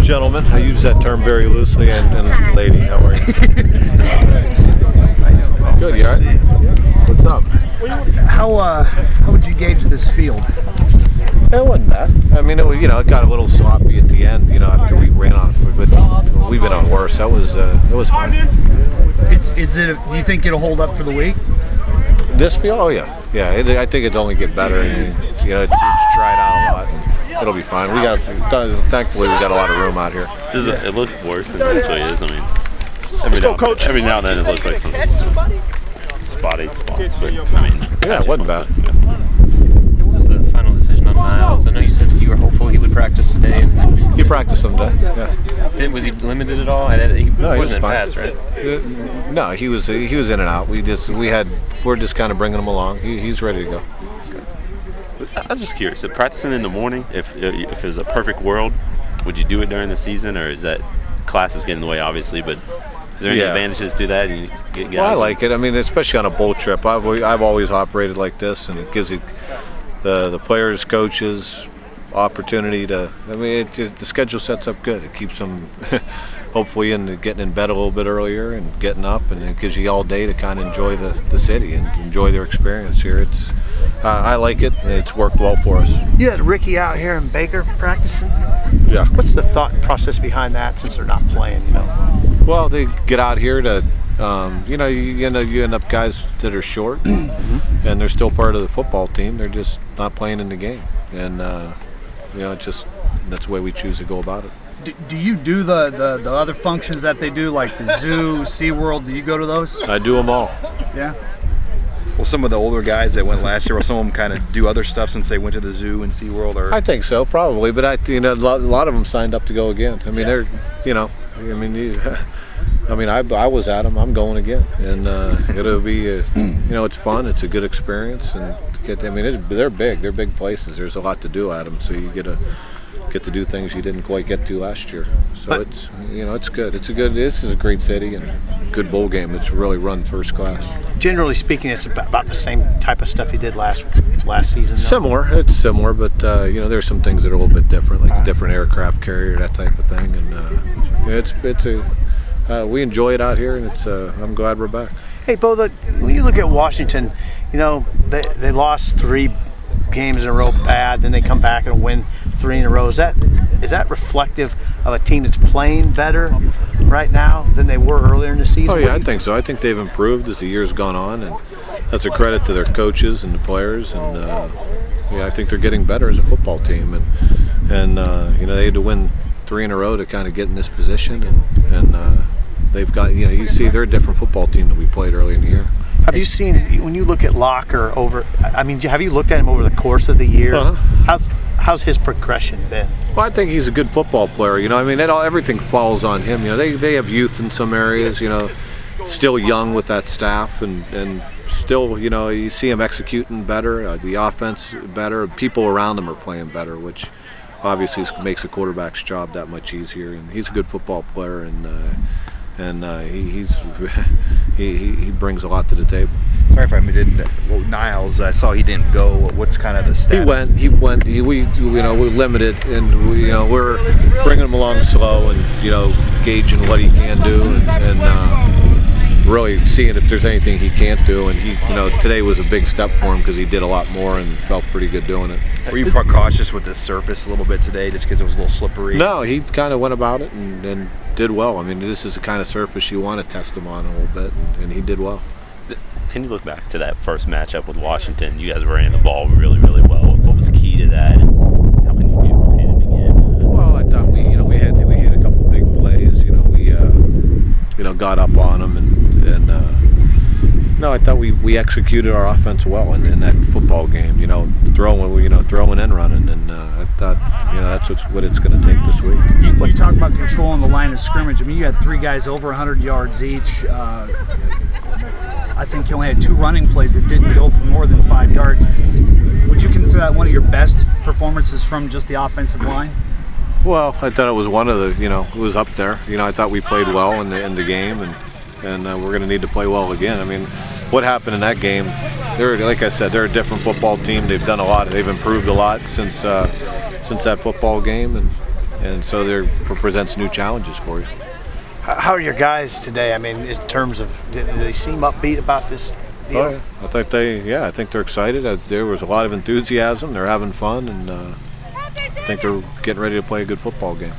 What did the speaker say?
Gentlemen, I use that term very loosely, and lady, how are you? Good, you all right? What's up? How would you gauge this field? It wasn't bad. I mean, it was, it got a little sloppy at the end, after we ran on, but we've been on worse. It was fun. Do you think it'll hold up for the week? This field? Oh yeah. I think it'll only get better. It's dried out a lot. And it'll be fine. Thankfully, we got a lot of room out here. It looked worse than it actually is. I mean, every now and then it looks like some spotty spots, but I mean, yeah, it wasn't bad. What was the final decision on Niles? I know you said you were hopeful he would practice today. He practiced someday. Yeah. Was he limited at all? He wasn't in pads, right? No, he was in and out. We're just kind of bringing him along. He's ready to go. I'm just curious. Practicing in the morning, if it was a perfect world, would you do it during the season, or is that classes get in the way, obviously? But is there any advantages to that? Well, I like it. I mean, especially on a bowl trip. I've always operated like this, and it gives the players, coaches, opportunity to. I mean, the schedule sets up good. It keeps them hopefully getting in bed a little bit earlier and getting up, and it gives you all day to kind of enjoy the city and enjoy their experience here. I like it, and it's worked well for us. You had Ricky out here in Baker practicing. Yeah. What's the thought process behind that, since they're not playing? Well, they get out here to, you end up guys that are short, and they're still part of the football team. They're just not playing in the game, and that's the way we choose to go about it. Do you do the other functions that they do, like the zoo, SeaWorld? Do you go to those? I do them all. Yeah. Well, some of the older guys that went last year, will some of them kind of do other stuff since they went to the zoo and SeaWorld? Or? I think so, probably. But a lot of them signed up to go again. I mean, I was at them. I'm going again, and it'll be, it's fun. It's a good experience, and they're big. They're big places. There's a lot to do at them, so you get to do things you didn't quite get to last year. So it's good. This is a great city and good bowl game. It's really run first class. Generally speaking, it's about the same type of stuff you did last season. Similar. It's similar, but there's some things that are a little bit different, like a different aircraft carrier, that type of thing. And we enjoy it out here, and I'm glad we're back. Hey, Bo, when you look at Washington, they lost 3 games in a row bad, then they come back and win 3 in a row. Is that reflective of a team that's playing better right now than they were earlier in the season? Oh yeah, I think so. I think they've improved as the year's gone on, and that's a credit to their coaches and the players. And I think they're getting better as a football team. And they had to win 3 in a row to kind of get in this position, and they've got you see they're a different football team than we played early in the year. Have you seen, when you look at Locker have you looked at him over the course of the year? How's his progression been? Well, I think he's a good football player. Everything falls on him. They have youth in some areas. Still young with that staff, and still you see him executing better. The offense better. People around him are playing better, which obviously makes a quarterback's job that much easier. And he's a good football player, and he brings a lot to the table. Sorry if I didn't. Well, Niles, I saw he didn't go. What's kind of the status? He went. We're limited, and we're bringing him along slow, and gauging what he can do, and really seeing if there's anything he can't do. And today was a big step for him because he did a lot more and felt pretty good doing it. Were you cautious with the surface a little bit today, just because it was a little slippery? No, he kind of went about it and did well. I mean, this is the kind of surface you want to test him on a little bit, and he did well. Can you look back to that first matchup with Washington? You guys ran the ball really, really well. What was key to that, and how can you hit it again? Well, I thought we hit a couple big plays. We got up on them, and I thought we executed our offense well in that football game. Throwing and running, and I thought that's what it's going to take this week. When you talk about controlling the line of scrimmage, I mean, you had 3 guys over 100 yards each. I think you only had 2 running plays that didn't go for more than 5 yards. Would you consider that one of your best performances from just the offensive line? Well, I thought it was one of the, it was up there. I thought we played well in the game, and we're going to need to play well again. I mean, what happened in that game? Like I said, they're a different football team. They've done a lot. They've improved a lot since that football game, and so there presents new challenges for you. How are your guys today? I mean, in terms of, do they seem upbeat about this deal? Oh, yeah. I think they're excited. There was a lot of enthusiasm. They're having fun, and I think they're getting ready to play a good football game.